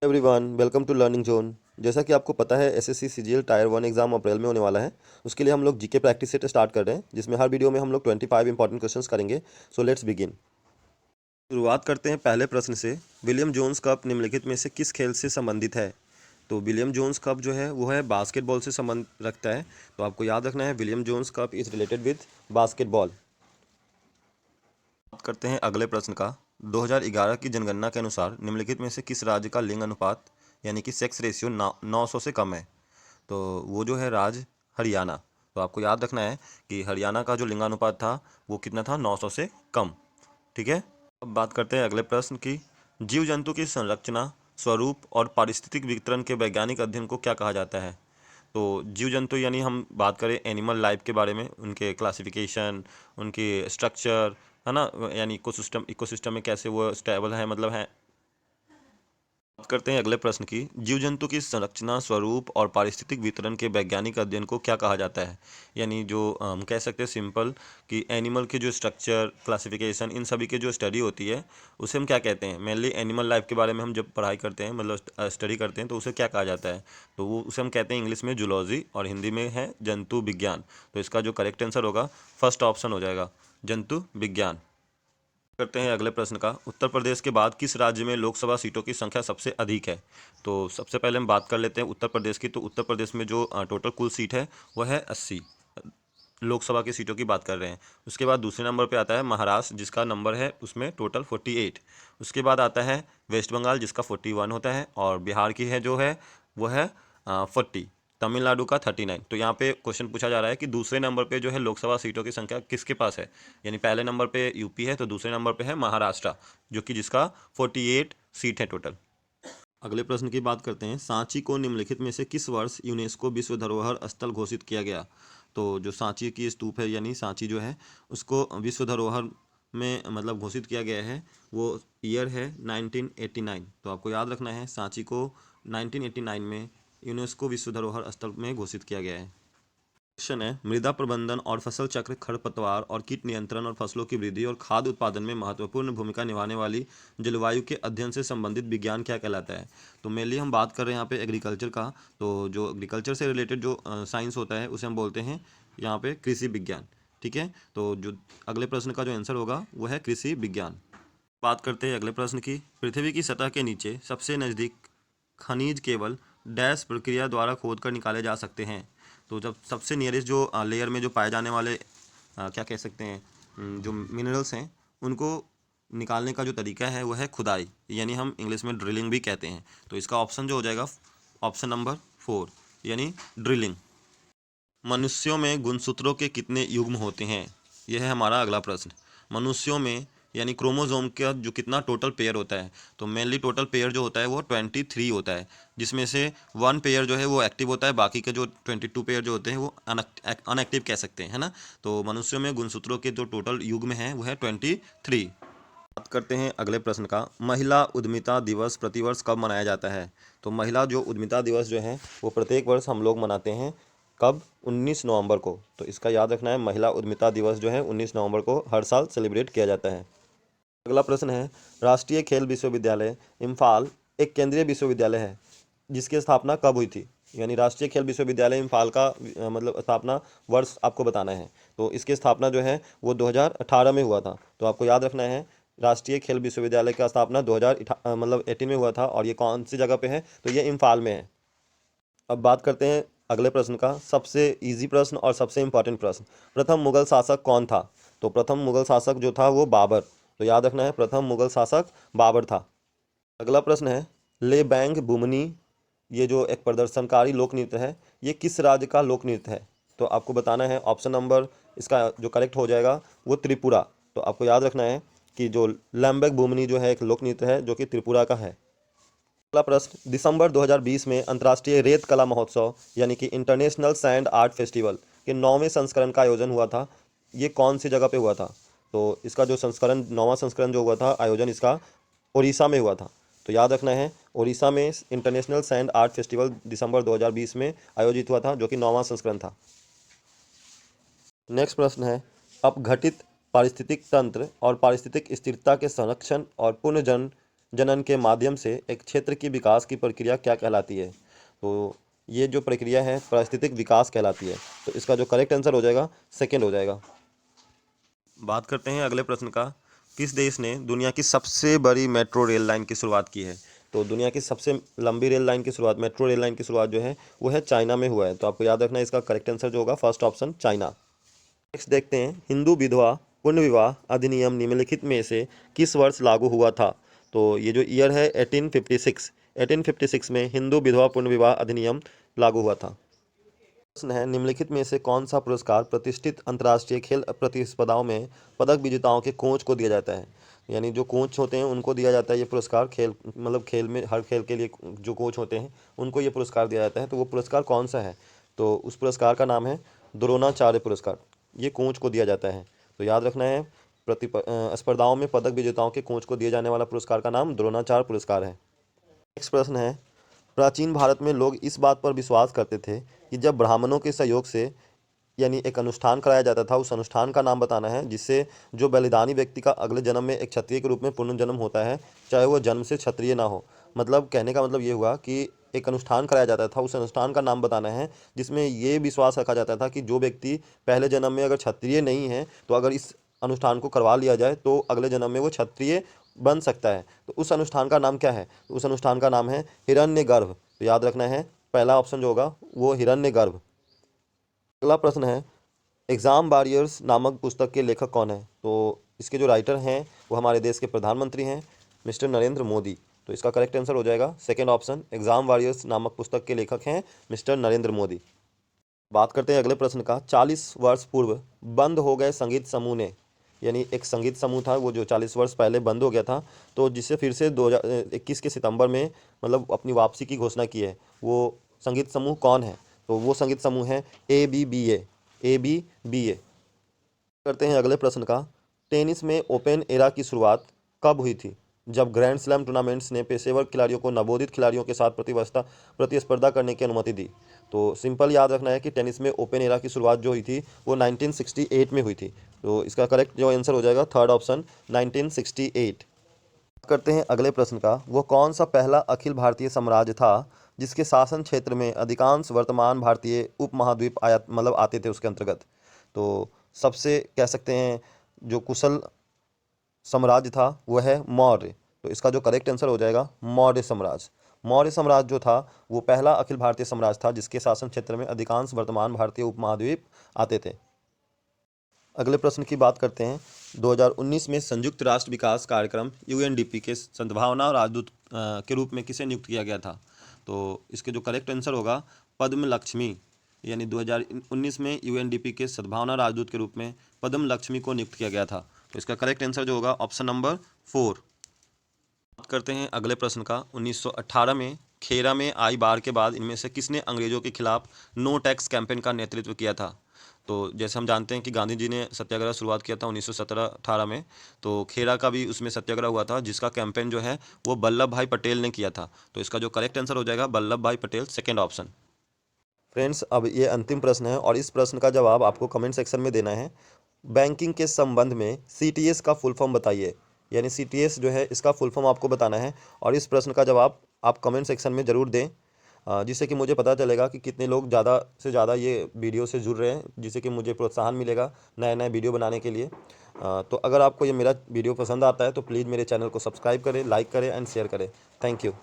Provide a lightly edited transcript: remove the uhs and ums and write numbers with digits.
Everyone welcome to learning zone. जैसा कि आपको पता है SSC CGL tier 1 exam April में होने वाला है। उसके लिए हम लोग जीके प्रैक्टिस सेट स्टार्ट कर रहे हैं, जिसमें हर वीडियो में हम लोग 25 इंपॉर्टेंट क्वेश्चंस करेंगे। So let's begin. शुरुआत करते हैं पहले प्रश्न से। विलियम जोन्स कप निम्नलिखित में से किस खेल से संबंधित है? तो विलियम जोन्स कप जो है वो है बास्केटबॉल से संबंध रखता है। तो आपको याद रखना है William Jones cup is related with basketball. बात करते हैं अगले प्रश्न का। 2011 की जनगणना के अनुसार निम्नलिखित में से किस राज्य का लिंग अनुपात यानी कि सेक्स रेशियो 900 से कम है? तो वो जो है राज्य हरियाणा। तो आपको याद रखना है कि हरियाणा का जो लिंगानुपात था वो कितना था, 900 से कम। ठीक है। अब बात करते हैं अगले प्रश्न की। जीव जंतु की संरचना, स्वरूप और पारिस्थितिक वितरण के वैज्ञानिक अध्ययन को क्या कहा जाता है? तो जीव जंतु यानी हम बात करें एनिमल लाइफ के बारे में, उनके क्लासिफिकेशन, उनके स्ट्रक्चर, है ना, यानी इकोसिस्टम में कैसे वो स्टेबल है, मतलब है। बात करते हैं अगले प्रश्न की। जीव जंतु की संरचना, स्वरूप और पारिस्थितिक वितरण के वैज्ञानिक अध्ययन को क्या कहा जाता है? यानी जो हम कह सकते हैं सिंपल कि एनिमल के जो स्ट्रक्चर, क्लासिफिकेशन, इन सभी की जो स्टडी होती है उसे हम क्या कहते हैं? मेनली एनिमल लाइफ के बारे में हम जब पढ़ाई करते हैं, मतलब स्टडी करते हैं, तो उसे क्या कहा जाता है? तो वो उसे हम कहते हैं इंग्लिश में जूलॉजी और हिंदी में है जंतु विज्ञान। तो इसका जो करेक्ट आंसर होगा फर्स्ट ऑप्शन हो जाएगा, जंतु विज्ञान। करते हैं अगले प्रश्न का। उत्तर प्रदेश के बाद किस राज्य में लोकसभा सीटों की संख्या सबसे अधिक है? तो सबसे पहले हम बात कर लेते हैं उत्तर प्रदेश की। तो उत्तर प्रदेश में जो टोटल कुल सीट है वह है 80। लोकसभा की सीटों की बात कर रहे हैं। उसके बाद दूसरे नंबर पे आता है महाराष्ट्र, जिसका नंबर है उसमें टोटल 48। उसके बाद आता है वेस्ट बंगाल, जिसका 41 होता है, और बिहार की है जो है वो है 40। तमिलनाडु का 39। तो यहाँ पे क्वेश्चन पूछा जा रहा है कि दूसरे नंबर पे जो है लोकसभा सीटों की संख्या किसके पास है? यानी पहले नंबर पे यूपी है, तो दूसरे नंबर पे है महाराष्ट्र, जो कि जिसका 48 सीट है टोटल। अगले प्रश्न की बात करते हैं। सांची को निम्नलिखित में से किस वर्ष यूनेस्को विश्व धरोहर स्थल घोषित किया गया? तो जो सांची की स्तूप है, यानी सांची जो है उसको विश्व धरोहर में मतलब घोषित किया गया है, वो ईयर है 1989। तो आपको याद रखना है सांची को 1989 में यूनेस्को विश्व धरोहर स्थल में घोषित किया गया है। क्वेश्चन है, मृदा प्रबंधन और फसल चक्र, खरपतवार और कीट नियंत्रण और फसलों की वृद्धि और खाद्य उत्पादन में महत्वपूर्ण भूमिका निभाने वाली जलवायु के अध्ययन से संबंधित विज्ञान क्या कहलाता है? तो मेनली हम बात कर रहे हैं यहाँ पे एग्रीकल्चर का। तो जो एग्रीकल्चर से रिलेटेड जो साइंस होता है उसे हम बोलते हैं यहाँ पे कृषि विज्ञान। ठीक है। तो जो अगले प्रश्न का जो आंसर होगा वो है कृषि विज्ञान। बात करते हैं अगले प्रश्न की। पृथ्वी की सतह के नीचे सबसे नज़दीक खनिज केवल डैश प्रक्रिया द्वारा खोदकर निकाले जा सकते हैं? तो जब सबसे नियरेस्ट जो लेयर में जो पाए जाने वाले क्या कह सकते हैं, जो मिनरल्स हैं उनको निकालने का जो तरीका है वह है खुदाई, यानी हम इंग्लिश में ड्रिलिंग भी कहते हैं। तो इसका ऑप्शन जो हो जाएगा ऑप्शन नंबर 4, यानी ड्रिलिंग। मनुष्यों में गुणसूत्रों के कितने युग्म होते हैं? यह है हमारा अगला प्रश्न। मनुष्यों में यानी क्रोमोसोम का जो कितना टोटल पेयर होता है, तो मेनली टोटल पेयर जो होता है वो 23 होता है, जिसमें से 1 पेयर जो है वो एक्टिव होता है, बाकी के जो 22 पेयर जो होते हैं वो अनएक्टिव कह सकते हैं, है ना। तो मनुष्यों में गुणसूत्रों के जो टोटल युग्म हैं वो है 23। बात करते हैं अगले प्रश्न का। महिला उद्यमिता दिवस प्रतिवर्ष कब मनाया जाता है? तो महिला जो उद्यमिता दिवस जो है वो प्रत्येक वर्ष हम लोग मनाते हैं। कब? 19 नवंबर को। तो इसका याद रखना है, महिला उद्यमिता दिवस जो है 19 नवंबर को हर साल सेलिब्रेट किया जाता है। अगला प्रश्न है, राष्ट्रीय खेल विश्वविद्यालय इम्फाल एक केंद्रीय विश्वविद्यालय है जिसकी स्थापना कब हुई थी? यानी राष्ट्रीय खेल विश्वविद्यालय इम्फाल का मतलब स्थापना वर्ष आपको बताना है। तो इसकी स्थापना जो है वो 2018 में हुआ था। तो आपको याद रखना है राष्ट्रीय खेल विश्वविद्यालय का स्थापना 2018 में हुआ था, और ये कौन सी जगह पे है? तो ये इम्फाल में है। अब बात करते हैं अगले प्रश्न का। सबसे इजी प्रश्न और सबसे इम्पॉर्टेंट प्रश्न, प्रथम मुगल शासक कौन था? तो प्रथम मुगल शासक जो था वो बाबर। तो याद रखना है प्रथम मुगल शासक बाबर था। अगला प्रश्न है, ले बैंग बुमनी, ये जो एक प्रदर्शनकारी लोक नृत्य है, ये किस राज्य का लोक नृत्य है? तो आपको बताना है ऑप्शन नंबर, इसका जो करेक्ट हो जाएगा वो त्रिपुरा। तो आपको याद रखना है कि जो लैम्बेक बुमनी जो है एक लोक नृत्य है जो कि त्रिपुरा का है। अगला प्रश्न, दिसंबर 2020 में अंतर्राष्ट्रीय रेत कला महोत्सव यानी कि इंटरनेशनल सैंड आर्ट फेस्टिवल के 9वें संस्करण का आयोजन हुआ था, ये कौन सी जगह पे हुआ था? तो इसका जो संस्करण 9वां संस्करण जो हुआ था, आयोजन इसका उड़ीसा में हुआ था। तो याद रखना है उड़ीसा में इंटरनेशनल सैंड आर्ट फेस्टिवल दिसंबर 2020 में आयोजित हुआ था, जो कि 9वां संस्करण था। नेक्स्ट प्रश्न है, अपघटित पारिस्थितिक तंत्र और पारिस्थितिक स्थिरता के संरक्षण और पुनर्जन जनन के माध्यम से एक क्षेत्र की विकास की प्रक्रिया क्या कहलाती है? तो ये जो प्रक्रिया है पारिस्थितिक विकास कहलाती है। तो इसका जो करेक्ट आंसर हो जाएगा सेकेंड हो जाएगा। बात करते हैं अगले प्रश्न का। किस देश ने दुनिया की सबसे बड़ी मेट्रो रेल लाइन की शुरुआत की है? तो दुनिया की सबसे लंबी रेल लाइन की शुरुआत, मेट्रो रेल लाइन की शुरुआत जो है वो है चाइना में हुआ है। तो आपको याद रखना है इसका करेक्ट आंसर जो होगा फर्स्ट ऑप्शन चाइना। नेक्स्ट देखते हैं, हिंदू विधवा पुनर्विवाह अधिनियम निम्नलिखित में से किस वर्ष लागू हुआ था? तो ये जो ईयर है 1856 में हिंदू विधवा पुनर्विवाह अधिनियम लागू हुआ था। प्रश्न है, निम्नलिखित में से कौन सा पुरस्कार प्रतिष्ठित अंतर्राष्ट्रीय खेल प्रतिस्पर्धाओं में पदक विजेताओं के कोच को दिया जाता है? यानी जो कोच होते हैं उनको दिया जाता है ये पुरस्कार, खेल मतलब खेल में हर खेल के लिए जो कोच होते हैं उनको ये पुरस्कार दिया जाता है। तो वो पुरस्कार कौन सा है? तो उस पुरस्कार का नाम है द्रोणाचार्य पुरस्कार। ये कोच को दिया जाता है। तो याद रखना है, स्पर्धाओं में पदक विजेताओं के कोच को दिए जाने वाला पुरस्कार का नाम द्रोणाचार्य पुरस्कार है। नेक्स्ट प्रश्न है, प्राचीन भारत में लोग इस बात पर विश्वास करते थे कि जब ब्राह्मणों के सहयोग से यानी एक अनुष्ठान कराया जाता था, उस अनुष्ठान का नाम बताना है जिससे जो बलिदानी व्यक्ति का अगले जन्म में एक क्षत्रिय के रूप में पुनर्जन्म होता है, चाहे वो जन्म से क्षत्रिय ना हो। मतलब कहने का मतलब ये हुआ कि एक अनुष्ठान कराया जाता था, उस अनुष्ठान का नाम बताना है जिसमें ये विश्वास रखा जाता था कि जो व्यक्ति पहले जन्म में अगर क्षत्रिय नहीं है तो अगर इस अनुष्ठान को करवा लिया जाए तो अगले जन्म में वो क्षत्रिय बन सकता है। तो उस अनुष्ठान का नाम क्या है? तो उस अनुष्ठान का नाम है हिरण्यगर्भ। तो याद रखना है पहला ऑप्शन जो होगा वो हिरण्यगर्भ। अगला प्रश्न है, एग्ज़ाम वॉरियर्स नामक पुस्तक के लेखक कौन है? तो इसके जो राइटर हैं वो हमारे देश के प्रधानमंत्री हैं मिस्टर नरेंद्र मोदी। तो इसका करेक्ट आंसर हो जाएगा सेकेंड ऑप्शन, एग्ज़ाम वॉरियर्स नामक पुस्तक के लेखक हैं मिस्टर नरेंद्र मोदी। बात करते हैं अगले प्रश्न का। 40 वर्ष पूर्व बंद हो गए संगीत समूह ने, यानी एक संगीत समूह था वो जो 40 वर्ष पहले बंद हो गया था, तो जिससे फिर से 2021 के सितंबर में मतलब अपनी वापसी की घोषणा की है, वो संगीत समूह कौन है? तो वो संगीत समूह है ABBA। करते हैं अगले प्रश्न का। टेनिस में ओपन एरा की शुरुआत कब हुई थी? जब ग्रैंड स्लैम टूर्नामेंट्स ने पेशेवर खिलाड़ियों को नवोदित खिलाड़ियों के साथ प्रतिस्पर्धा करने की अनुमति दी। तो सिंपल याद रखना है कि टेनिस में ओपन एरा की शुरुआत जो हुई थी वो 1968 में हुई थी। तो इसका करेक्ट जो आंसर हो जाएगा थर्ड ऑप्शन 1968। करते हैं अगले प्रश्न का। वो कौन सा पहला अखिल भारतीय साम्राज्य था जिसके शासन क्षेत्र में अधिकांश वर्तमान भारतीय उपमहाद्वीप आया मतलब आते थे उसके अंतर्गत? तो सबसे कह सकते हैं जो कुशल साम्राज्य था वो है मौर्य। तो इसका जो करेक्ट आंसर हो जाएगा मौर्य साम्राज्य। मौर्य साम्राज्य जो था वो पहला अखिल भारतीय साम्राज्य था जिसके शासन क्षेत्र में अधिकांश वर्तमान भारतीय उपमहाद्वीप आते थे। अगले प्रश्न की बात करते हैं। 2019 में संयुक्त राष्ट्र विकास कार्यक्रम UNDP के सद्भावना राजदूत के रूप में किसे नियुक्त किया गया था? तो इसके जो करेक्ट आंसर होगा पद्म लक्ष्मी, यानी 2019 में UNDP के सद्भावना राजदूत के रूप में पद्म लक्ष्मी को नियुक्त किया गया था। तो इसका करेक्ट आंसर जो होगा ऑप्शन नंबर 4। बात करते हैं अगले प्रश्न का। 1918 में खेरा में आई बाढ़ के बाद इनमें से किसने अंग्रेजों के खिलाफ नो टैक्स कैंपेन का नेतृत्व किया था? तो जैसे हम जानते हैं कि गांधी जी ने सत्याग्रह शुरुआत किया था 1917-18 में, तो खेरा का भी उसमें सत्याग्रह हुआ था जिसका कैंपेन जो है वो वल्लभ भाई पटेल ने किया था। तो इसका जो करेक्ट आंसर हो जाएगा वल्लभ भाई पटेल, सेकेंड ऑप्शन। फ्रेंड्स, अब ये अंतिम प्रश्न है और इस प्रश्न का जवाब आपको कमेंट सेक्शन में देना है। बैंकिंग के संबंध में CTS का फुल फॉर्म बताइए, यानी CTS जो है इसका फुल फॉर्म आपको बताना है और इस प्रश्न का जवाब आप कमेंट सेक्शन में ज़रूर दें, जिससे कि मुझे पता चलेगा कि कितने लोग ज़्यादा से ज़्यादा ये वीडियो से जुड़ रहे हैं, जिससे कि मुझे प्रोत्साहन मिलेगा नए नए वीडियो बनाने के लिए। तो अगर आपको ये मेरा वीडियो पसंद आता है तो प्लीज़ मेरे चैनल को सब्सक्राइब करें, लाइक करें एंड शेयर करें। Thank you.